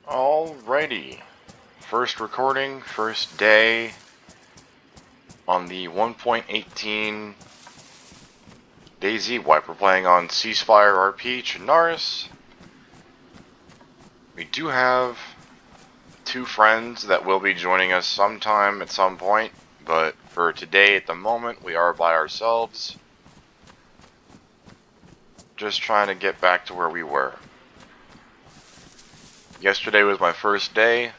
Alrighty, first recording, first day on the 1.18 DayZ wipe. We're playing on Ceasefire RP Chinaris. We do have two friends that will be joining us sometime at some point, but for today at the moment we are by ourselves. Just trying to get back to where we were. Yesterday was my first day,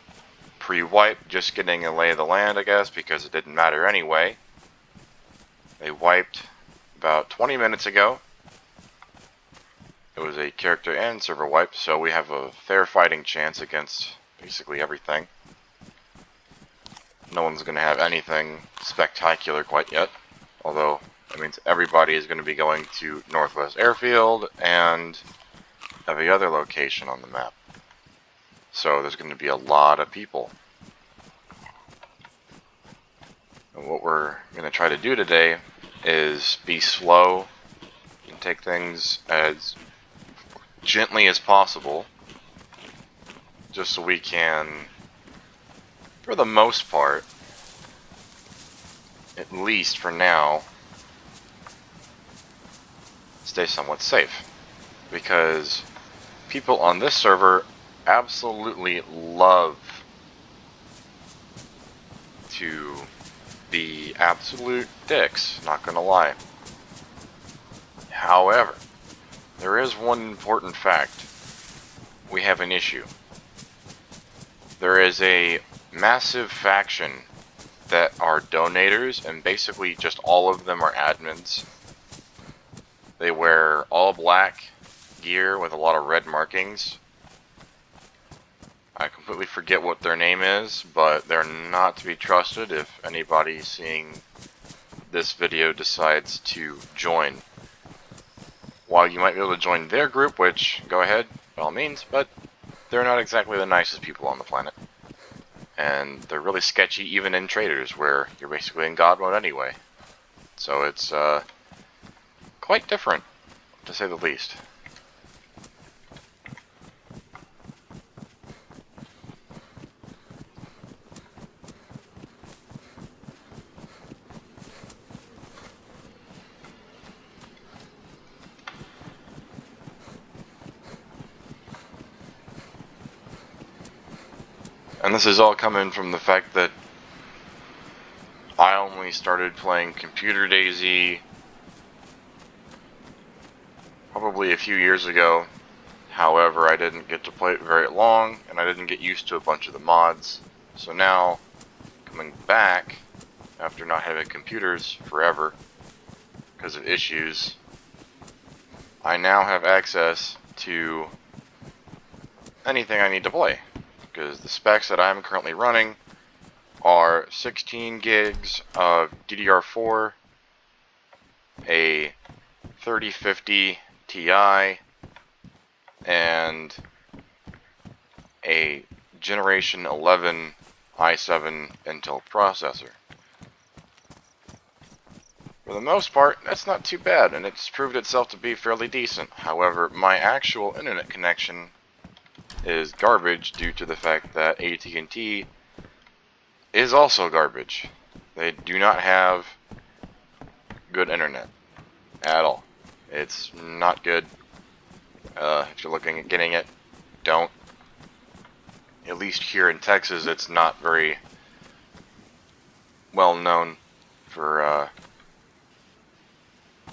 pre-wipe, just getting a lay of the land, I guess, because it didn't matter anyway. They wiped about 20 minutes ago. It was a character and server wipe, so we have a fair fighting chance against basically everything. No one's going to have anything spectacular quite yet, although that means everybody is going to be going to Northwest Airfield and every other location on the map. So there's going to be a lot of people. And what we're going to try to do today is be slow and take things as gently as possible, just so we can, for the most part, at least for now, stay somewhat safe. Because people on this server absolutely love to be absolute dicks, not gonna lie. However, there is one important fact. We have an issue. There is a massive faction that are donators, and basically just all of them are admins. They wear all black gear with a lot of red markings. I completely forget what their name is, but they're not to be trusted if anybody seeing this video decides to join. While you might be able to join their group, which, go ahead, by all means, but they're not exactly the nicest people on the planet. And they're really sketchy even in traders, where you're basically in God mode anyway. So it's quite different, to say the least. And this is all coming from the fact that I only started playing computer DayZ probably a few years ago. However, I didn't get to play it very long, and I didn't get used to a bunch of the mods. So now, coming back, after not having computers forever, because of issues, I now have access to anything I need to play. Because the specs that I'm currently running are 16 gigs of DDR4, a 3050 Ti, and a Generation 11 i7 Intel processor. For the most part, that's not too bad, and it's proved itself to be fairly decent. However, my actual internet connection is garbage due to the fact that AT&T is also garbage. They do not have good internet at all. It's not good. If you're looking at getting it, don't. At least here in Texas, it's not very well known for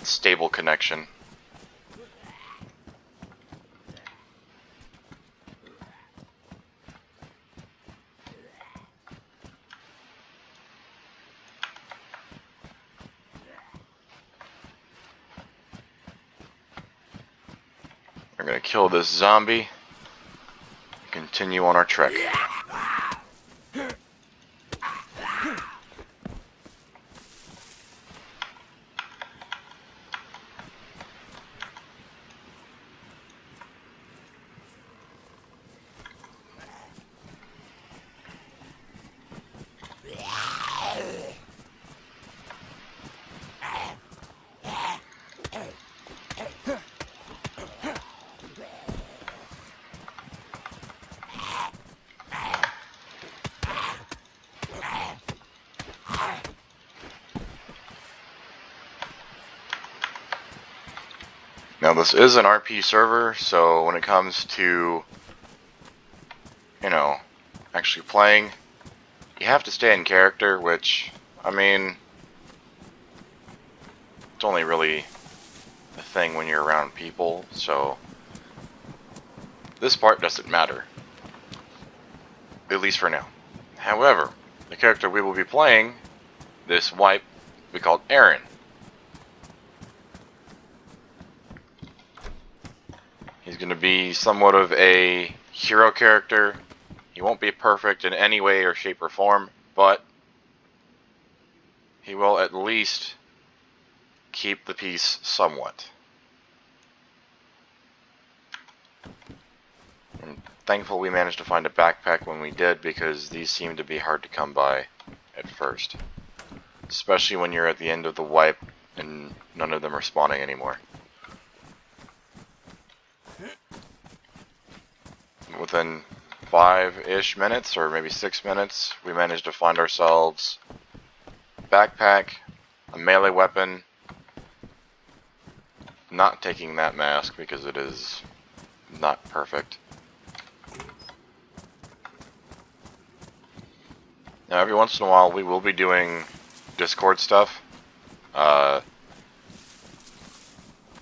stable connection. We're gonna kill this zombie and continue on our trek. Now this is an RP server, so when it comes to, actually playing, you have to stay in character, which, I mean, it's only really a thing when you're around people, so this part doesn't matter, at least for now. However, the character we will be playing, this wipe, will be called Aaron. He's going to be somewhat of a hero character. He won't be perfect in any way or shape or form, but he will at least keep the peace somewhat. I'm thankful we managed to find a backpack when we did, because these seem to be hard to come by at first. Especially when you're at the end of the wipe and none of them are spawning anymore. Within 5-ish minutes, or maybe 6 minutes, we managed to find ourselves a backpack, a melee weapon, not taking that mask because it is not perfect. Now every once in a while we will be doing Discord stuff,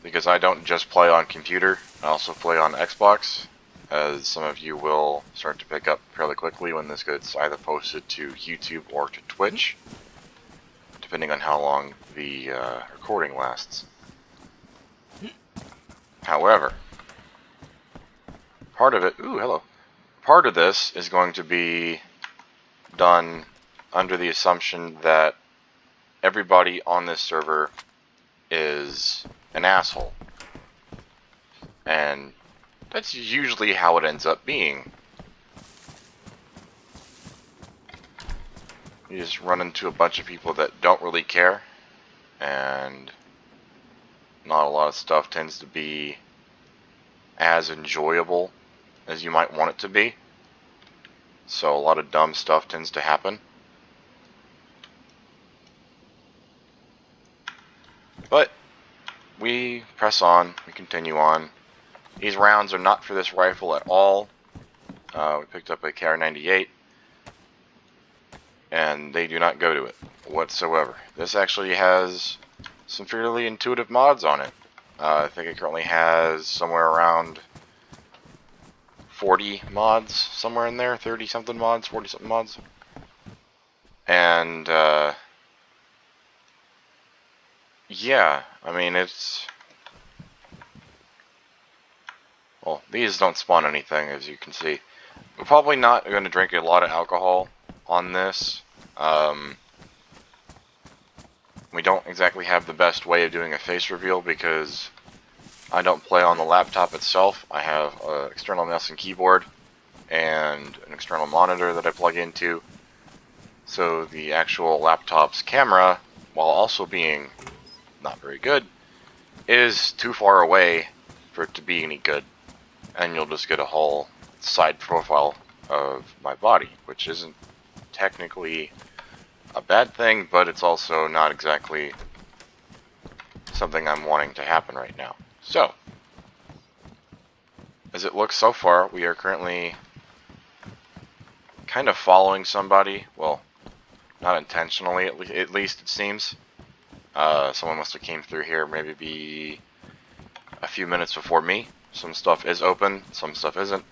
because I don't just play on computer, I also play on Xbox, as some of you will start to pick up fairly quickly when this gets either posted to YouTube or to Twitch, depending on how long the recording lasts. However, part of this is going to be done under the assumption that everybody on this server is an asshole. And that's usually how it ends up being. You just run into a bunch of people that don't really care, and not a lot of stuff tends to be as enjoyable as you might want it to be. So a lot of dumb stuff tends to happen. But we press on, we continue on. These rounds are not for this rifle at all. We picked up a KR98, and they do not go to it whatsoever. This actually has some fairly intuitive mods on it. I think it currently has somewhere around 40 mods, somewhere in there, 30 something mods, 40 something mods. And yeah, I mean, well, these don't spawn anything, as you can see. We're probably not going to drink a lot of alcohol on this. We don't exactly have the best way of doing a face reveal, because I don't play on the laptop itself. I have an external mouse and keyboard and an external monitor that I plug into. So the actual laptop's camera, while also being not very good, is too far away for it to be any good. And you'll just get a whole side profile of my body, which isn't technically a bad thing, but it's also not exactly something I'm wanting to happen right now. So, as it looks so far, we are currently kind of following somebody. Well, not intentionally, at least it seems. Someone must have came through here maybe a few minutes before me. Some stuff is open, some stuff isn't.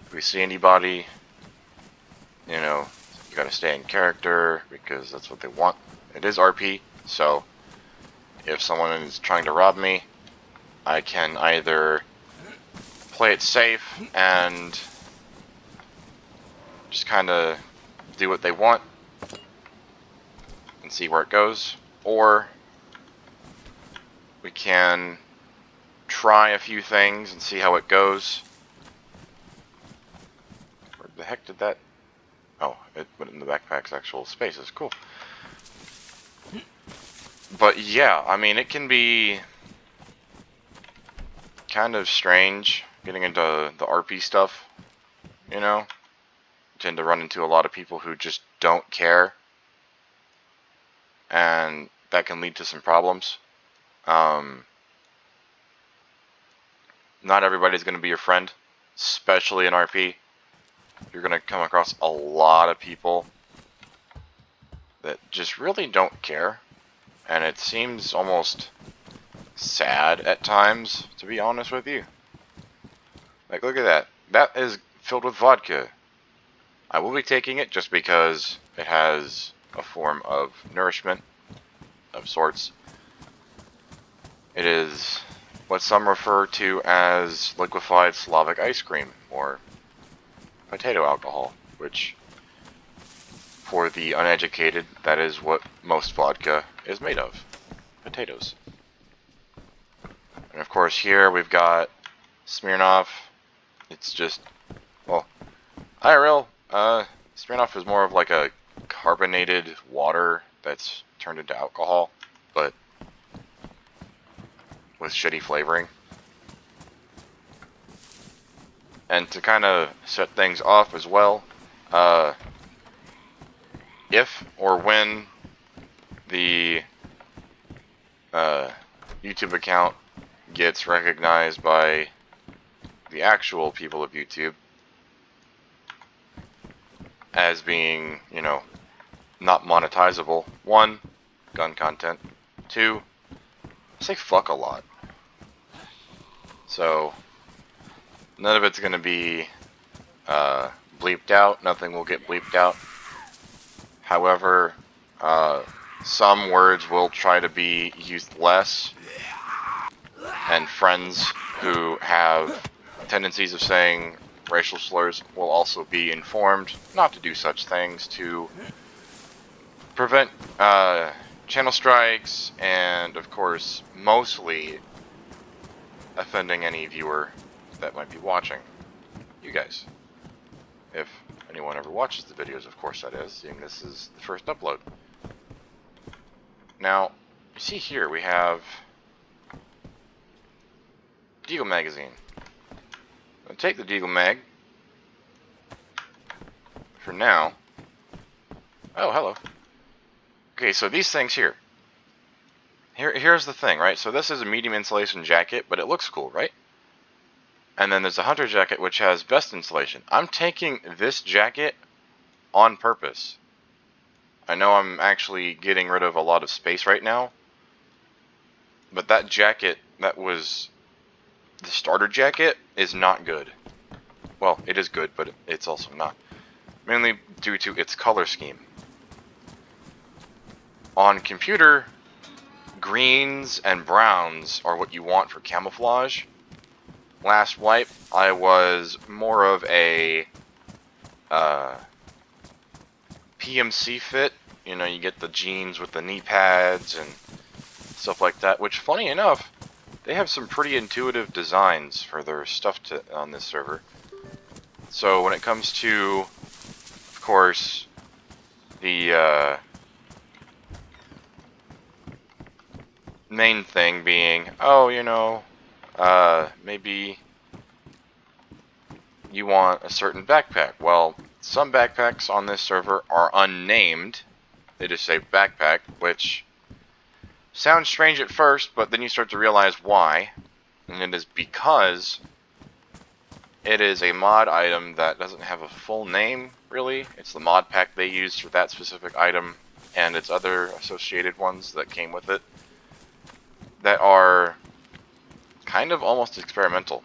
If we see anybody, you gotta stay in character, because that's what they want. It is RP, so if someone is trying to rob me, I can either play it safe and just kind of do what they want and see where it goes, or we can try a few things and see how it goes. Where the heck did that... Oh, it went in the backpack's actual spaces. Cool. But yeah, I mean, it can be kind of strange getting into the RP stuff, You tend to run into a lot of people who just don't care, and that can lead to some problems. not everybody's going to be your friend, especially in RP. You're going to come across a lot of people that just really don't care, and it seems almost sad at times, to be honest with you. Like, look at that. That is filled with vodka. I will be taking it just because it has a form of nourishment of sorts. It is what some refer to as liquefied Slavic ice cream, or potato alcohol, which, for the uneducated, that is what most vodka is made of. Potatoes. And of course here we've got Smirnoff. It's just, well, IRL, Smirnoff is more of like a carbonated water that's turned into alcohol, but with shitty flavoring. And to kind of set things off as well, if or when the YouTube account gets recognized by the actual people of YouTube as being, you know, not monetizable. 1, gun content. 2, I say fuck a lot. So, none of it's going to be bleeped out. Nothing will get bleeped out. However, some words will try to be used less, and friends who have tendencies of saying racial slurs will also be informed not to do such things to prevent channel strikes and, of course, mostly offending any viewer that might be watching. You guys. If anyone ever watches the videos, of course that is, seeing this is the first upload. Now, you see here we have Deagle Magazine. I'll take the Deagle Mag for now. Oh, hello. Okay, so these things here. Here's the thing, right? So this is a medium insulation jacket, but it looks cool, right? And then there's a hunter jacket, which has best insulation. I'm taking this jacket on purpose. I know I'm actually getting rid of a lot of space right now, but that jacket that was the starter jacket is not good. Well, it is good, but it's also not. Mainly due to its color scheme. On computer, greens and browns are what you want for camouflage. Last wipe, I was more of a PMC fit. You know, you get the jeans with the knee pads and stuff like that, which, funny enough, they have some pretty intuitive designs for their stuff on this server. So when it comes to, of course, the main thing being, oh, you know, maybe you want a certain backpack. Well, some backpacks on this server are unnamed. They just say backpack, which sounds strange at first, but then you start to realize why. And it is because it is a mod item that doesn't have a full name, really. It's the mod pack they used for that specific item, and its other associated ones that came with it, that are kind of almost experimental.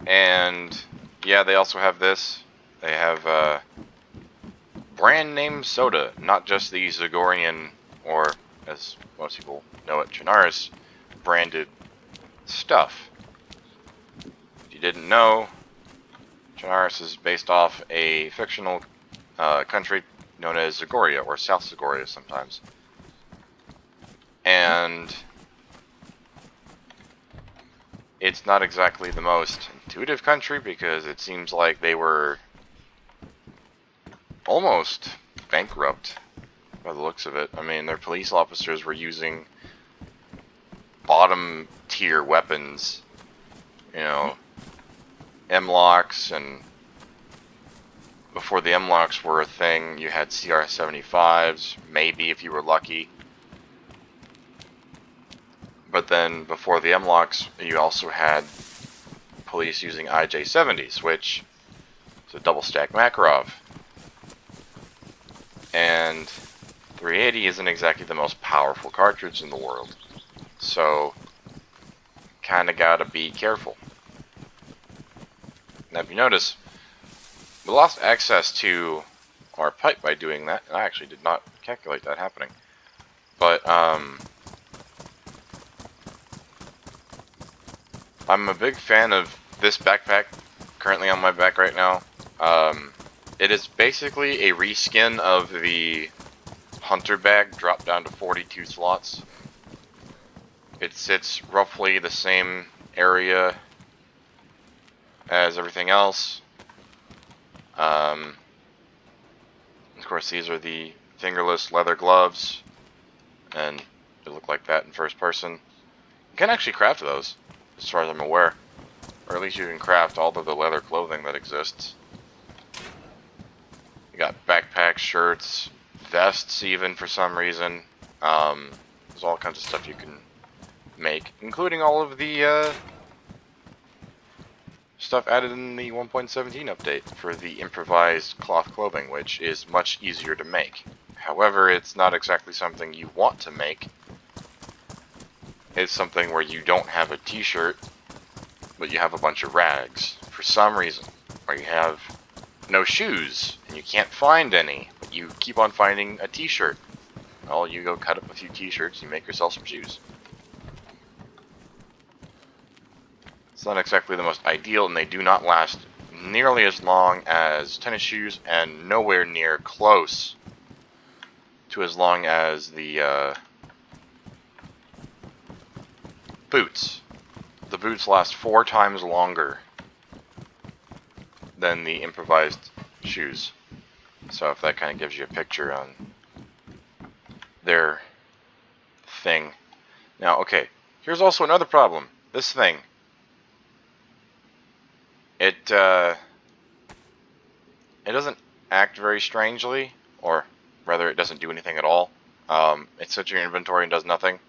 And yeah, they also have this. They have brand name soda, not just the Zagorian, or as most people know it, Chernarus branded stuff. If you didn't know, Chernarus is based off a fictional country known as Zagoria, or South Zagoria sometimes. And it's not exactly the most intuitive country, because it seems like they were almost bankrupt by the looks of it. I mean, their police officers were using bottom tier weapons, you know, M-locks, and before the M-locks were a thing, you had CR-75s, maybe if you were lucky. But then before the M-locks, you also had police using IJ-70s, which is a double stack Makarov. And 380 isn't exactly the most powerful cartridge in the world. So, kinda gotta be careful. Now if you notice, we lost access to our pipe by doing that, and I actually did not calculate that happening. But, I'm a big fan of this backpack, currently on my back right now. It is basically a reskin of the Hunter bag, dropped down to 42 slots. It sits roughly the same area as everything else. Of course, these are the fingerless leather gloves, and they look like that in first person. You can actually craft those, as far as I'm aware. Or at least you can craft all of the leather clothing that exists. You got backpacks, shirts, vests even for some reason. There's all kinds of stuff you can make, including all of the stuff added in the 1.17 update for the improvised cloth clothing, which is much easier to make. However, it's not exactly something you want to make. It's something where you don't have a t-shirt, but you have a bunch of rags for some reason. Or you have no shoes, and you can't find any, but you keep on finding a t-shirt. Well, you go cut up a few t-shirts, you make yourself some shoes. It's not exactly the most ideal, and they do not last nearly as long as tennis shoes, and nowhere near close to as long as the boots. The boots last 4 times longer than the improvised shoes. So if that kind of gives you a picture on their thing. Now, okay, here's also another problem. This thing. It doesn't act very strangely, or rather it doesn't do anything at all. It sits in your inventory and does nothing.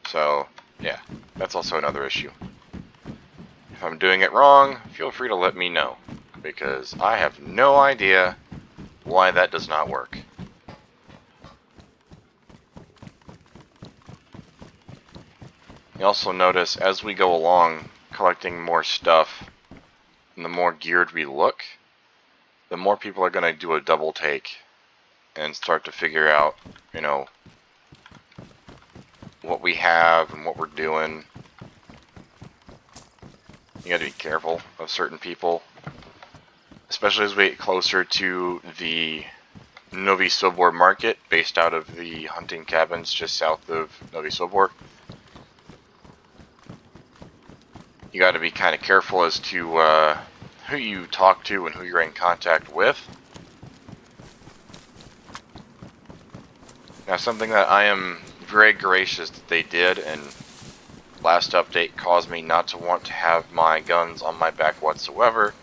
So, yeah, that's also another issue. If I'm doing it wrong, feel free to let me know, because I have no idea why that does not work. You also notice as we go along collecting more stuff, and the more geared we look, the more people are going to do a double take and start to figure out, you know, what we have and what we're doing. You gotta be careful of certain people, especially as we get closer to the Novi Sobor market, based out of the hunting cabins just south of Novi Sobor. You gotta be kind of careful as to who you talk to and who you're in contact with. Now, something that I am very gracious that they did, and last update caused me not to want to have my guns on my back whatsoever,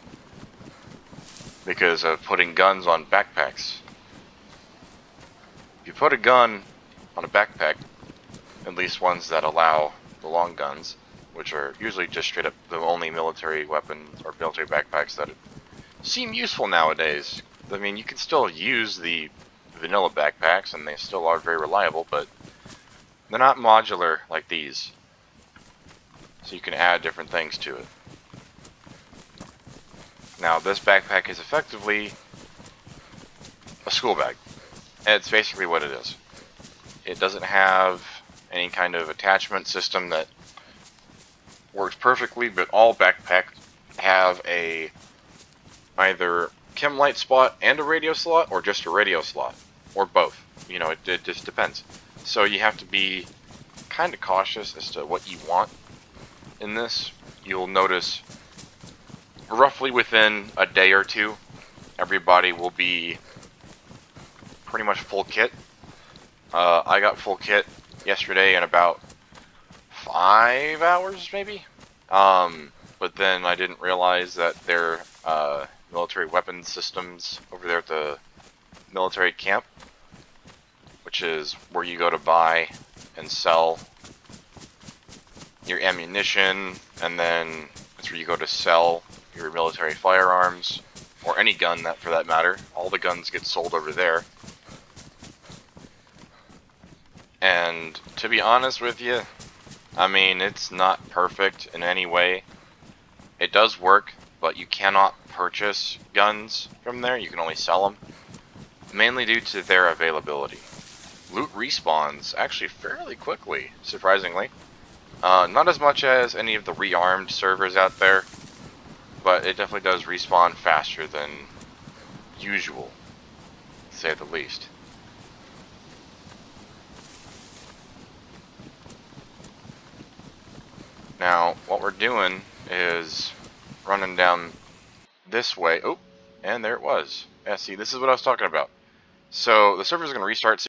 because of putting guns on backpacks. If you put a gun on a backpack, at least ones that allow the long guns, which are usually just straight up the only military weapons or military backpacks that seem useful nowadays. I mean, you can still use the vanilla backpacks, and they still are very reliable, but they're not modular like these. So you can add different things to it. Now, this backpack is effectively a school bag. And it's basically what it is. It doesn't have any kind of attachment system that works perfectly, but all backpacks have a either chem light spot and a radio slot, or just a radio slot, or both. You know, it just depends. So you have to be kind of cautious as to what you want in this. You'll notice roughly within a day or two, everybody will be pretty much full kit. I got full kit yesterday in about 5 hours, maybe. But then I didn't realize that their military weapons systems over there at the military camp, which is where you go to buy and sell your ammunition, and then that's where you go to sell your military firearms, or any gun that for that matter. All the guns get sold over there. And to be honest with you, I mean, it's not perfect in any way. It does work, but you cannot purchase guns from there. You can only sell them, mainly due to their availability. Loot respawns actually fairly quickly, surprisingly. Not as much as any of the rearmed servers out there, but it definitely does respawn faster than usual, to say the least. Now, what we're doing is running down this way. Oh, and there it was. Yeah, see, this is what I was talking about. So the server's going to restart